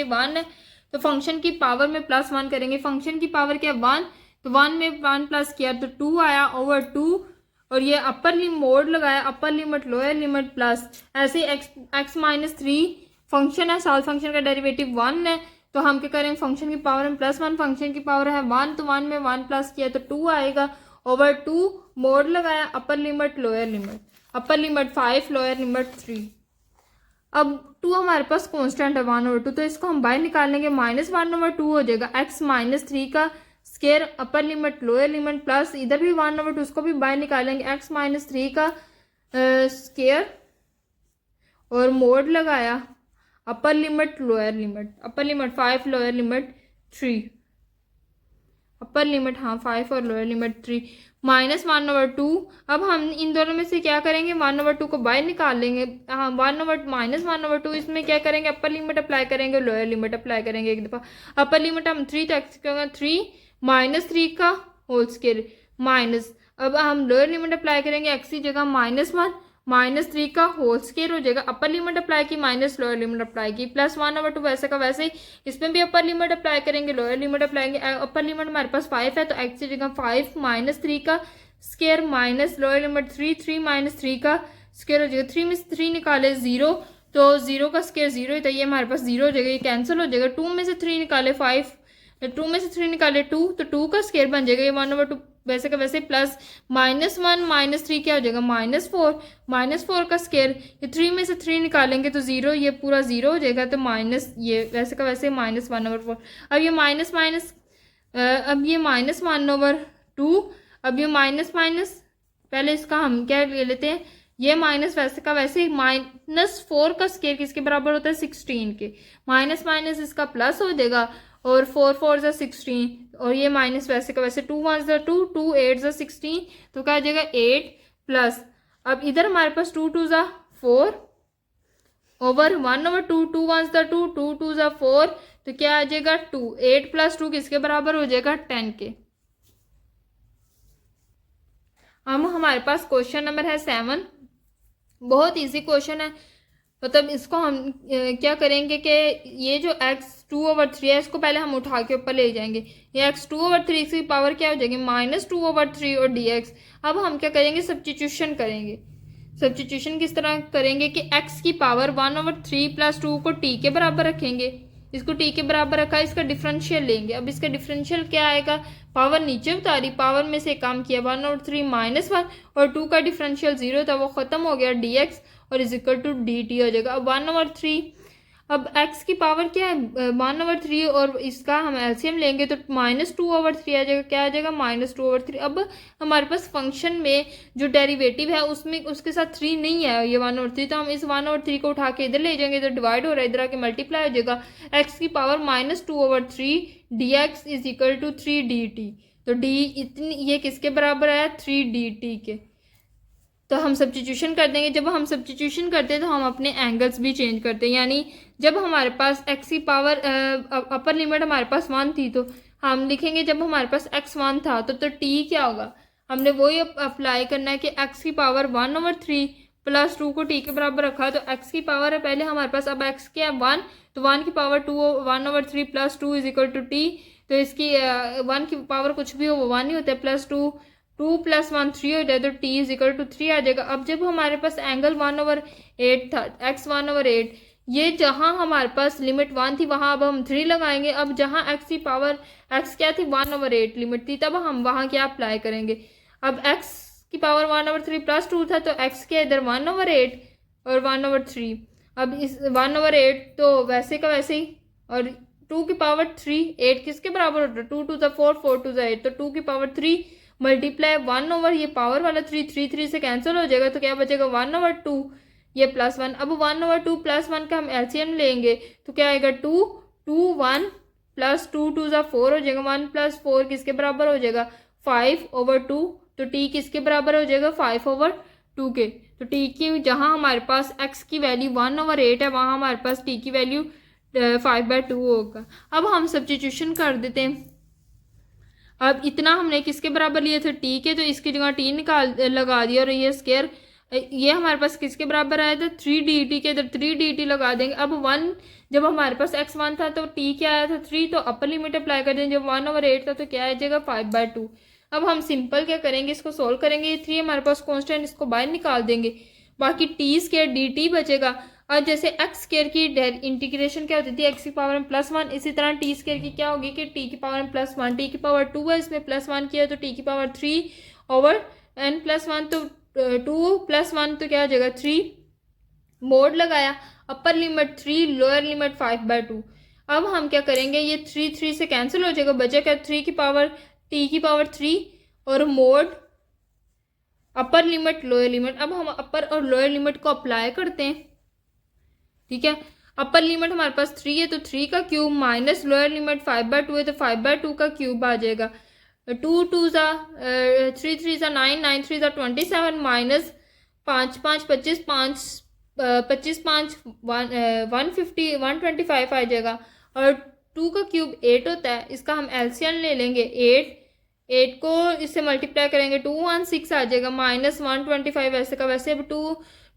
1 है, तो फंक्शन की पावर में +1 करेंगे। फंक्शन की पावर क्या, 1, तो 1 में 1 प्लस किया तो 2 आया ओवर 2, और ये अपर लिमिट मोड लगाया, upper limit lower limit plus, ऐसे x-3 फंक्शन है, साथ फंक्शन का डेरिवेटिव 1 है, तो हम क्या करेंगे, फंक्शन की पावर में +1, फंक्शन की पावर है 1, तो 1 में 1 प्लस किया तो 2 आएगा ओवर 2, मोड लगाया, upper limit lower limit, upper limit 5 lower limit 3। अब 2 हमारे पास कांस्टेंट है 1/2, तो इसको हम बाहर निकाल लेंगे, -1/2 हो जाएगा। x-3 का square upper limit lower limit plus, इधर भी 1/2, उसको भी बाहर निकालेंगे, x-3 का स्केयर और मोड लगाया, upper limit lower limit, upper limit 5 lower limit 3, upper limit 5 और लोअर लिमिट 3, -1/2। अब हम इन दोनों में से क्या करेंगे, 1/2 को बाहर निकाल लेंगे। हाँ, -1/2, इसमें क्या करेंगे, अपर लिमिट अप्लाई करेंगे, लोअर लिमिट अप्लाई करेंगे एक दफ़ा। अपर लिमिट हम 3 तक 3 -3 का होल स्केयर माइनस, अब हम लोअर लिमिट अप्लाई करेंगे, x की जगह -1 -3 का होल स्केयर हो जाएगा। अपर लिमिट अप्लाई की माइनस लोअर लिमिट अप्लाई की, +1/2 वैसे का वैसे ही, इसमें भी अपर लिमिट अप्लाई करेंगे, लोअर लिमिट अप्लाई करेंगे। अपर लिमिट हमारे पास 5 है, तो x की जगह 5 -3 का स्केयर माइनस लोअर लिमिट 3 -3 का स्केयर हो जाएगा। 3 में से 3 निकाले 0, तो 0 का स्केयर 0 है, तो ये हमारे पास 0 हो जाएगा, ये कैंसिल हो जाएगा। 2 में से 3 निकाले 5, 2 में से 3 निकाले 2, तो 2 का स्केयर बन जाएगा, ये 1/2 वैसे का वैसे, प्लस -1 -3 क्या हो जाएगा, -4 का स्केयर, ये 3 में से 3 निकालेंगे तो 0, ये पूरा 0 हो जाएगा, तो माइनस, ये वैसे का वैसे -1/4। अब ये माइनस अब ये -1/2, अब ये माइनस पहले इसका हम क्या ले लेते हैं, ये माइनस वैसे का वैसे, -4 का स्केयर किसके बराबर होता है, 16 के, माइनस इसका प्लस हो जाएगा, और 4 4 16, और ये माइनस वैसे का वैसे, 2 1 2 2 8 16, तो क्या आ जाएगा 8 प्लस, अब इधर हमारे पास 2 2 4, ओवर 1/2, 2 1 2, 2 2 4, तो क्या आ जाएगा 2। 8 + 2 किसके बराबर हो जाएगा 10 के। हम हमारे पास क्वेश्चन नंबर है 7। बहुत इजी क्वेश्चन है, मतलब इसको हम क्या करेंगे कि ये जो x2/3 है इसको पहले हम उठा के ऊपर ले जाएंगे। ये x2/3 की पावर क्या हो जाएगी -2/3 और dx। अब हम क्या करेंगे, सब्स्टिट्यूशन करेंगे। सब्स्टिट्यूशन किस तरह करेंगे कि x की पावर 1/3 + 2 को t के बराबर रखेंगे। इसको t के बराबर रखा, इसका डिफरेंशियल लेंगे। अब इसका डिफरेंशियल क्या आएगा, पावर नीचे उतारी, पावर में से काम किया 1/3 -1 और 2 का डिफरेंशियल 0 था, वो खत्म हो गया dx और इज इक्वल टू dt हो जाएगा। अब 1/3, अब x की पावर क्या है 1/3 और इसका हम एलसीएम लेंगे तो -2/3 आ जाएगा। क्या आ जाएगा -2/3। अब हमारे पास फंक्शन में जो डेरिवेटिव है उसमें उसके साथ 3 नहीं है ये 1/3, तो हम इस 1/3 को उठा के इधर ले जाएंगे तो डिवाइड हो रहा है, इधर आके मल्टीप्लाई हो जाएगा। x की power -2/3 dx is equal to 3 dt। तो d इतनी ये किसके बराबर है 3 dt के। तो हम सब्स्टिट्यूशन कर देंगे। जब हम सब्स्टिट्यूशन करते हैं तो हम अपने एंगल्स भी चेंज करते हैं। यानी जब हमारे पास x की पावर अपर लिमिट हमारे पास 1 थी तो हम लिखेंगे, जब हमारे पास x1 था तो t क्या होगा, हमने वही अप्लाई करना है कि x की पावर 1/3 + 2 को t के बराबर रखा, तो x की पावर है पहले हमारे पास, अब x क्या है 1, तो 1 की power 2 1/3 + 2 is equal to t। तो इसकी 1 की पावर कुछ भी हो वो 1 ही होता है, +2 2 + 1 3 हो जाए तो t इज इक्वल टू 3 आ जाएगा। अब जब हमारे पास एंगल 1/8 था, x 1/8, ये जहाँ हमारे पास लिमिट 1 थी वहाँ अब हम 3 लगाएंगे। अब जहाँ x की पावर x क्या थी 1/8 लिमिट थी, तब हम वहाँ क्या अप्लाई करेंगे। अब x की पावर 1/3 + 2 था तो x क्या इधर 1/8 और 1/3। अब इस 1/8 तो वैसे का वैसे ही, और 2 की पावर 3, 8 किसके बराबर होता है 2 2 4 4 2 8, तो 2 की पावर 3 मल्टीप्लाई 1 ओवर ये पावर वाला 3 3 3 से कैंसिल हो जाएगा, तो क्या बचेगा 1/2 ये +1। अब 1/2 + 1 का हम एलसीएम लेंगे तो क्या आएगा 2 2 1 + 2 2 4 हो जाएगा। 1 + 4 किसके बराबर हो जाएगा 5/2, तो t किसके बराबर हो जाएगा 5/2 के। तो t की जहाँ हमारे पास x की वैल्यू 1/8 है वहाँ हमारे पास t की वैल्यू 5/2 होगा। अब हम सब्स्टिट्यूशन कर देते हैं। अब इतना हमने किसके बराबर लिया था t के, तो इसकी जगह t निकाल लगा दिया और ये स्क्वायर ये हमारे पास किसके बराबर आया था 3 dt के, इधर 3 dt लगा देंगे। अब 1 जब हमारे पास x1 था तो t क्या आया था 3, तो अपर लिमिट अप्लाई कर देंगे। जब 1/8 था तो क्या आ जाएगा 5/2। अब हम सिंपल क्या करेंगे, इसको सोल्व करेंगे। ये 3 हमारे पास कॉन्स्टेंट, इसको बाहर निकाल देंगे, बाकी t² dt बचेगा। और जैसे x² की इंटीग्रेशन क्या होती थी x की पावर में +1, इसी तरह t² की क्या होगी कि t की पावर में +1, t की पावर 2 है, इसमें +1 किया तो t की पावर 3/n+1, तो 2 + 1 तो क्या हो जाएगा 3, मोड लगाया, अपर लिमिट 3 लोअर लिमिट 5/2। अब हम क्या करेंगे, ये 3 3 से कैंसिल हो जाएगा, बचेगा 3 की पावर t की पावर 3 और mode upper limit lower limit. अब हम अपर और लोअर लिमिट को अप्लाई करते हैं, ठीक है। अपर लिमिट हमारे पास 3 है तो 3 का क्यूब माइनस लोअर लिमिट 5/2 है तो 5/2 का क्यूब आ जाएगा। 2 2 3 3 9 9 3 27 माइनस 5 5 25 5 25 5 150 125 आ जाएगा। और 2 का क्यूब 8 होता है, इसका हम एलसीएम ले लेंगे 8 को इससे मल्टीप्लाई करेंगे 2 1 6 आ जाएगा माइनस 125 वैसे का वैसे। अब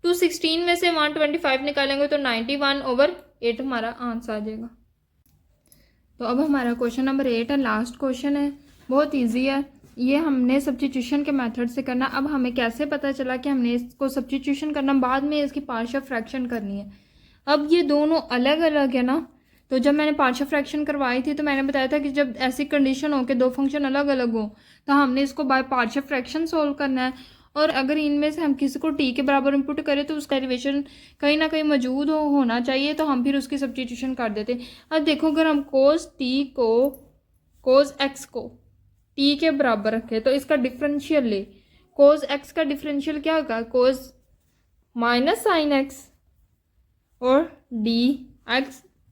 216 में से 125 निकालेंगे तो 91/8 हमारा आंसर आ जाएगा। तो अब हमारा क्वेश्चन नंबर 8 है, लास्ट क्वेश्चन है, बहुत इजी है। ये हमने सब्स्टिट्यूशन के मेथड से करना। अब हमें कैसे पता चला कि हमने इसको सब्स्टिट्यूशन करना, बाद में इसकी पार्शियल फ्रैक्शन करनी है। अब ये दोनों अलग अलग है ना, तो जब मैंने पार्शियल फ्रैक्शन करवाई थी तो मैंने बताया था कि जब ऐसी कंडीशन हो कि दो फंक्शन अलग अलग हो तो हमने इसको बाय पार्शियल फ्रैक्शन सोल्व करना है। और अगर इनमें से हम किसी को t के बराबर इनपुट करें तो उसका डेरिवेशन कहीं ना कहीं मौजूद होना चाहिए, तो हम फिर उसकी सब्स्टिट्यूशन कर देते हैं। अब देखो अगर हम cos x को t के बराबर रखें तो इसका डिफरेंशियल ले, cos x का डिफरेंशियल क्या होगा cos माइनस साइन x और dx,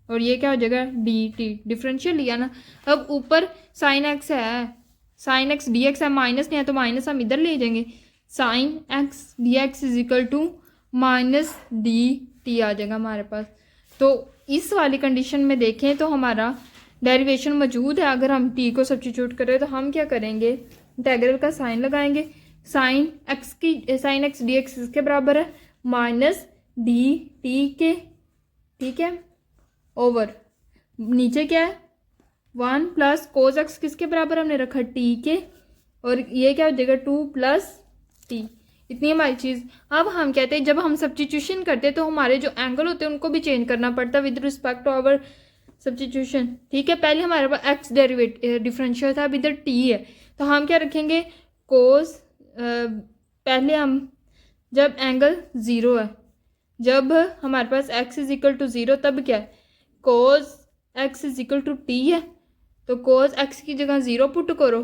और ये क्या हो जाएगा dt, डिफरेंशियल लिया ना। अब ऊपर साइन x है, साइन x dx है, माइनस नहीं है तो माइनस हम इधर ले जाएंगे, sine x dx is equal to minus dt। T आ जाएगा हमारे पास। तो इस वाली कंडीशन में देखें तो हमारा डेरिवेशन मौजूद है। अगर हम टी को सब्स्टिट्यूट करें तो हम क्या करेंगे, इंटेग्रल का साइन लगाएंगे। साइन एक्स डी एक्स किसके बराबर है, माइनस डी टी के, ठीक है, ओवर नीचे क्या है 1 प्लस कोस एक्स किसके बराबर हमने रखा टी के, और ये क्या हो जाएगा 2 प्लस टी। इतनी हमारी चीज़। अब हम कहते हैं जब हम सब्स्टिट्यूशन करते हैं तो हमारे जो एंगल होते हैं उनको भी चेंज करना पड़ता है with respect to our substitution, ठीक है। पहले हमारे पास एक्स डिफरेंशियल था, अब इधर टी है, तो हम क्या रखेंगे कोस, पहले हम जब एंगल 0 है, जब हमारे पास x इज इक्वल टू 0 तब क्या है cos x is equal to t है, तो कोस x की जगह 0 पुट करो,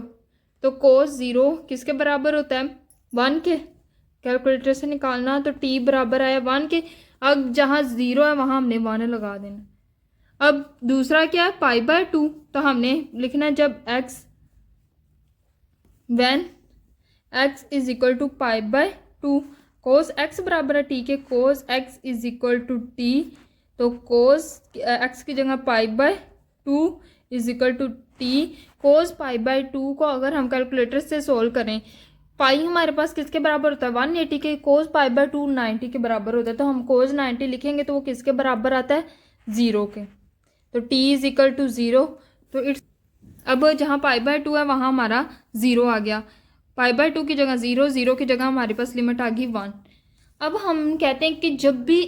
तो कोस 0 किसके बराबर होता है 1 के। कैलकुलेटर से निकालना तो t बराबर आया 1 के। अब जहाँ 0 है वहाँ हमने 1 लगा देना। अब दूसरा क्या है π/2, तो हमने लिखना है जब when x is equal to π/2, cos x बराबर है टी के, cos x is equal to T, तो कोस x की जगह π/2 is equal to T. Cos π/2 को अगर हम कैलकुलेटर से सोल्व करें, पाई हमारे पास किसके बराबर होता है 180 के, कोस π/2 90 के बराबर होता है, तो हम कोस 90 लिखेंगे तो वो किसके बराबर आता है 0 के, तो t इज इक्वल टू 0। तो इट्स अब जहाँ π/2 है वहाँ हमारा 0 आ गया, π/2 की जगह 0, 0 की जगह हमारे पास लिमिट आ गई 1। अब हम कहते हैं कि जब भी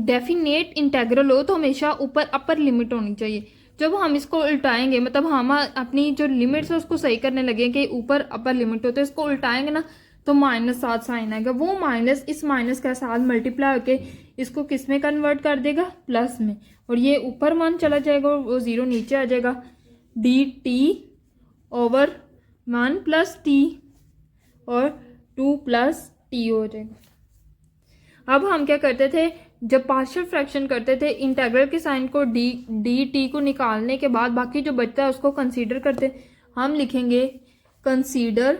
डेफिनेट इंटेग्रल हो तो हमेशा ऊपर अपर लिमिट होनी चाहिए। जब हम इसको उल्टाएंगे, मतलब हम अपनी जो लिमिट्स है उसको सही करने लगे कि ऊपर अपर लिमिट हो, तो इसको उल्टाएंगे ना तो -7 साइन आएगा, वो माइनस इस माइनस के साथ मल्टीप्लाई होके इसको किस में कन्वर्ट कर देगा प्लस में, और ये ऊपर 1 चला जाएगा और वो 0 नीचे आ जाएगा, D T over 1 plus T और 2 प्लस टी हो जाएगा। अब हम क्या करते थे, जब पार्शियल फ्रैक्शन करते थे इंटेग्रल के साइन को डी टी को निकालने के बाद बाकी जो बचता है उसको कंसीडर करते, हम लिखेंगे कंसीडर,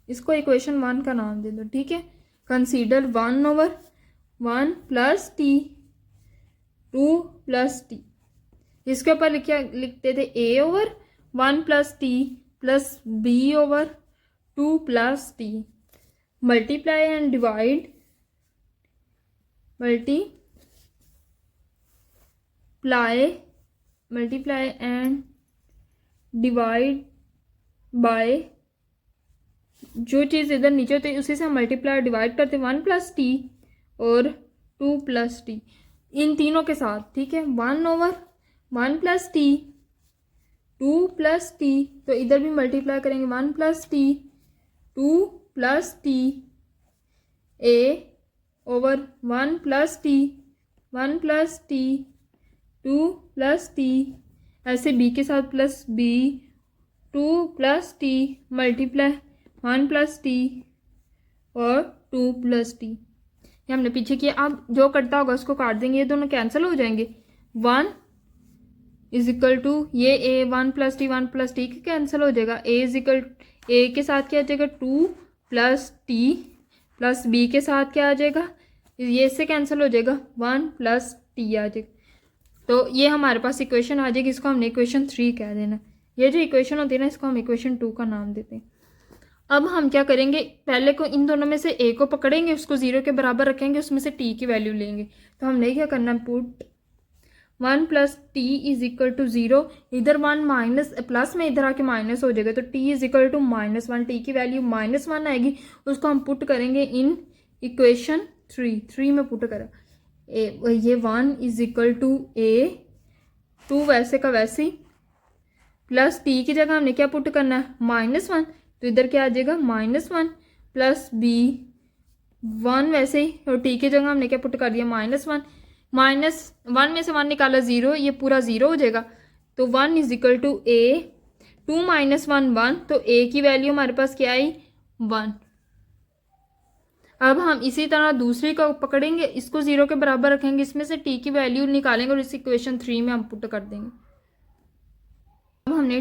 इसको इक्वेशन 1 का नाम दे दो, ठीक है। Consider 1/1 plus t 2 plus T, इसके ऊपर लिखते थे a/1 plus T plus b/2 plus T, multiply and divide, multiply and divide by, जो चीज़ इधर नीचे होती है उसी से हम मल्टीप्लाई डिवाइड करते 1 प्लस टी और 2 प्लस टी, इन तीनों के साथ, ठीक है। 1/1 प्लस टी 2 प्लस टी, तो इधर भी मल्टीप्लाई करेंगे 1 plus t 2 plus T, a/1 plus T 1 plus t 2 plus T, ऐसे b के साथ plus b 2 plus T multiply 1 plus T और 2 प्लस टी, ये हमने पीछे किया। अब जो कटता होगा उसको काट देंगे, ये दोनों कैंसिल हो जाएंगे। 1 इज इक्वल टू ये a/1 plus T 1 plus T cancel हो जाएगा, a के साथ क्या आ जाएगा 2 प्लस टी प्लस b के साथ क्या आ जाएगा, ये इससे कैंसिल हो जाएगा 1 प्लस टी आ जाएगा। तो ये हमारे पास इक्वेशन आ जाएगी, इसको हमने इक्वेशन 3 कह देना। ये जो इक्वेशन होती है ना इसको हम इक्वेशन 2 का नाम देते हैं। अब हम क्या करेंगे, पहले को इन दोनों में से a को पकड़ेंगे, उसको 0 के बराबर रखेंगे, उसमें से t की वैल्यू लेंगे। तो हमने क्या करना है, put 1 plus t is equal to 0, इधर 1 माइनस प्लस में इधर आके माइनस हो जाएगा, तो t is equal to -1, t की वैल्यू -1 आएगी, उसको हम पुट करेंगे इन इक्वेशन 3 में पुट करा, ये 1 इज इक्वल टू a 2 वैसे का वैसे ही, प्लस t की जगह हमने क्या पुट करना है -1, तो इधर क्या आ जाएगा -1 प्लस b 1 वैसे ही, और t की जगह हमने क्या पुट कर दिया -1, -1 में से 1 निकाला 0, ये पूरा 0 हो जाएगा, तो 1 इज इक्वल टू a 2 - 1 1, तो a की वैल्यू हमारे पास क्या आई 1। अब हम इसी तरह दूसरी को पकड़ेंगे, इसको 0 के बराबर रखेंगे, इसमें से t की वैल्यू निकालेंगे और इस इक्वेशन 3 में हम पुट कर देंगे। अब हमने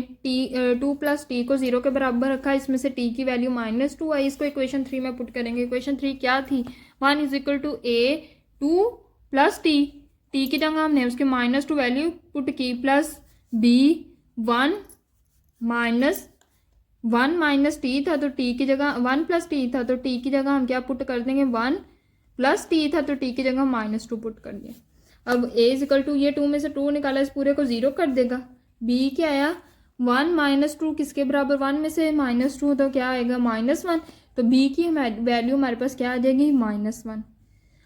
2 प्लस टी को 0 के बराबर रखा, इसमें से t की वैल्यू -2 आई, इसको इक्वेशन 3 में पुट करेंगे। इक्वेशन 3 क्या थी, 1 is equal to a 2 plus t, t की जगह हमने उसके -2 वैल्यू पुट की, प्लस बी 1 माइनस टी था तो टी की जगह 1 प्लस टी था तो टी की जगह हम क्या पुट कर देंगे 1 प्लस टी था तो टी की जगह -2 पुट कर दिया। अब a इज इक्वल टू ये 2 में से 2 निकाला, इस पूरे को 0 कर देगा। b क्या आया 1 - 2 किसके बराबर, 1 में से -2 तो क्या आएगा -1, तो b की वैल्यू हमारे पास क्या आ जाएगी -1।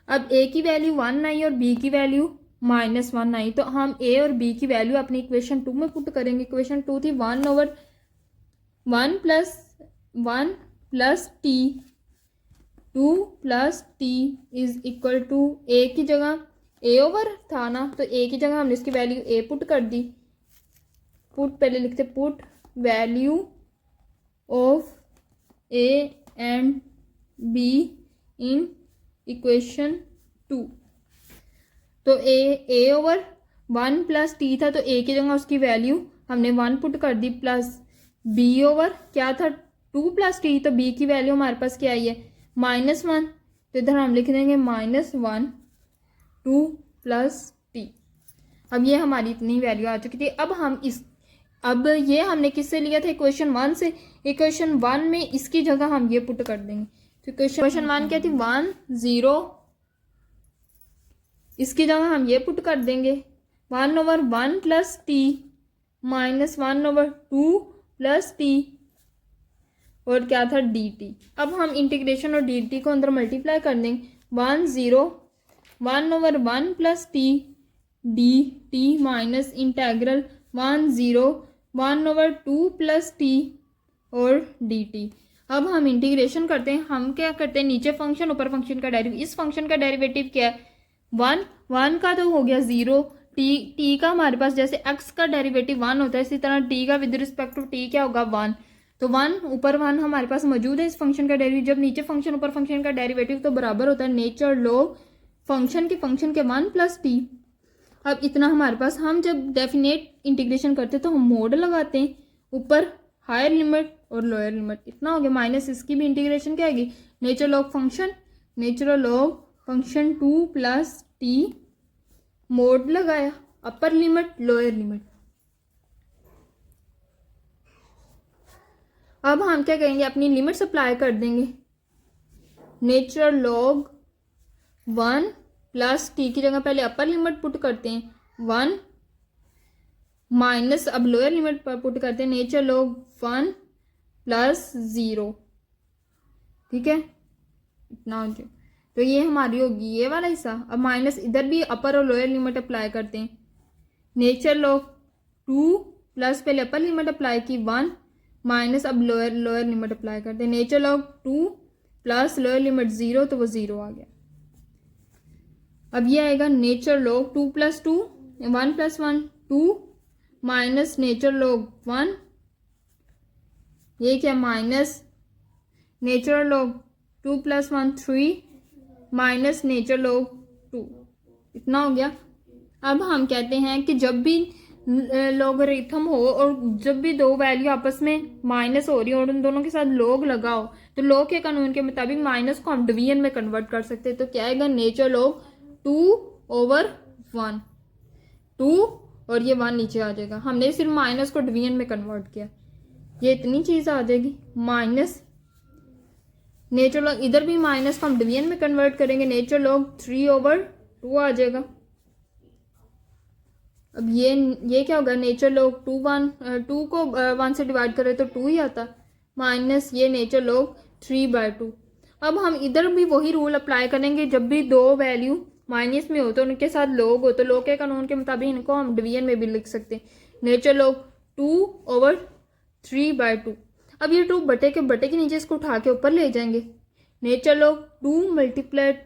अब a की वैल्यू 1 आई और b की वैल्यू -1 आई, तो हम a और b की वैल्यू अपनी इक्वेशन 2 में पुट करेंगे। इक्वेशन 2 थी 1 plus t, 2 plus t is equal to a की जगह a ओवर था ना, तो a की जगह हमने इसकी वैल्यू a पुट कर दी। पुट पहले लिखते put value of a and b in equation 2, तो a ओवर 1 प्लस टी था तो a की जगह उसकी वैल्यू हमने 1 पुट कर दी, प्लस b ओवर क्या था 2 प्लस टी, तो b की वैल्यू हमारे पास क्या आई है -1, तो इधर हम लिख देंगे -1 2 प्लस टी। अब ये हमारी इतनी वैल्यू आ चुकी थी। अब ये हमने किससे लिया था इक्वेशन 1 से, इक्वेशन 1 में इसकी जगह हम ये पुट कर देंगे। तो इक्वेशन 1 क्या थी 1 0, इसकी जगह हम ये पुट कर देंगे 1/1 प्लस टी -1/2 प्लस टी और क्या था dt। अब हम इंटीग्रेशन और dt को अंदर मल्टीप्लाई कर देंगे 1 0 1/1 plus T dt minus integral 1 0 1/2 plus T और dt। अब हम इंटीग्रेशन करते हैं, हम क्या करते हैं नीचे फंक्शन ऊपर फंक्शन का डेरिवेटिव। इस फंक्शन का डेरिवेटिव क्या है 1 का तो हो गया 0, टी का हमारे पास जैसे x का डेरिवेटिव 1 होता है इसी तरह t का विद रिस्पेक्ट टू t क्या होगा 1, तो 1 ऊपर 1 हमारे पास मौजूद है इस फंक्शन का डेरिवेटिव। जब नीचे फंक्शन ऊपर फंक्शन का डेरिवेटिव तो बराबर होता है नेचर लॉग फंक्शन के 1 प्लस टी। अब इतना हमारे पास, हम जब डेफिनेट इंटीग्रेशन करते हैं तो हम मोड लगाते हैं, ऊपर हायर लिमिट और लोअर लिमिट, इतना हो गया माइनस इसकी भी इंटीग्रेशन क्या आएगी nature log function 2 plus T mode लगाया अपर लिमिट लोअर लिमिट। अब हम क्या करेंगे अपनी लिमिट्स अप्लाई कर देंगे, नेचर लॉग 1 प्लस टी की जगह पहले अपर लिमिट पुट करते हैं 1 माइनस अब लोअर लिमिट पर पुट करते हैं नेचर लॉग 1 प्लस 0, ठीक है इतना हो जाए। तो ये हमारी होगी ये वाला हिस्सा। अब माइनस इधर भी अपर और लोअर लिमिट अप्लाई करते हैं, नेचर लॉग 2 प्लस पहले अपर लिमिट अप्लाई की 1 माइनस अब लोअर लिमिट अप्लाई करते हैं, nature log 2 plus lower limit 0 तो वो 0 आ गया। अब ये आएगा nature log 2 plus 2 1 plus 1 2 minus nature log 1, ये क्या minus nature log 2 plus 1 3 minus nature log 2, इतना हो गया। अब हम कहते हैं कि जब भी लॉगरिथम हो और जब भी दो वैल्यू आपस में माइनस हो रही हो और उन दोनों के साथ लॉग लगाओ तो लॉग के कानून के मुताबिक माइनस को हम डिवीजन में कन्वर्ट कर सकते हैं। तो क्या आएगा नेचर लॉग 2/1 2 और ये 1 नीचे आ जाएगा, हमने सिर्फ माइनस को डिवीजन में कन्वर्ट किया, ये इतनी चीज आ जाएगी माइनस नेचर लॉग, इधर भी माइनस को हम डिवीजन में कन्वर्ट करेंगे, नेचर लॉग 3/2 आ जाएगा। अब ये क्या होगा नेचर लॉग 2 को 1 से डिवाइड करें तो 2 ही आता, माइनस ये नेचर लॉग 3/2। अब हम इधर भी वही रूल अप्लाई करेंगे, जब भी दो वैल्यू माइनस में हो तो उनके साथ लॉग हो तो लॉग के कानून के मुताबिक इनको हम डिवीजन में भी लिख सकते हैं, नेचर लॉग 2/3/2। अब ये 2 बटे के नीचे इसको उठा के ऊपर ले जाएंगे, नेचर लॉग 2 ×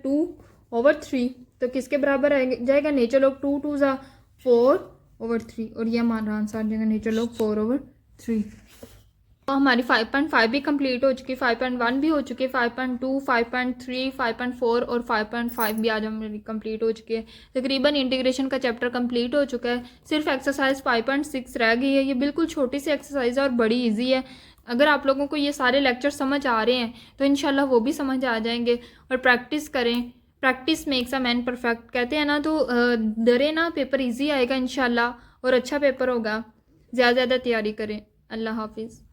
2/3 तो किसके बराबर जाएगा नेचर लॉग 2 2 = 4/3 और ये हमारा आंसर आ जाएगा नेचर लॉग 4/3। तो हमारी 5.5 भी कंप्लीट हो चुकी है, 5.1 भी हो चुकी है, 5.2 5.3 5.4 और 5.5 भी आज हमारी कंप्लीट हो चुकी है। तकरीबन इंटीग्रेशन का चैप्टर कंप्लीट हो चुका है, सिर्फ एक्सरसाइज 5.6 रह गई है। ये बिल्कुल छोटी सी एक्सरसाइज है और बड़ी इजी है। अगर आप लोगों को ये सारे लेक्चर समझ आ रहे हैं तो इंशाल्लाह वो भी समझ आ जाएंगे। और प्रैक्टिस करें, practice makes a man perfect कहते हैं ना, तो डरे ना, पेपर इजी आएगा इंशाल्लाह और अच्छा पेपर होगा। ज़्यादा ज़्यादा तैयारी करें। अल्लाह हाफिज़।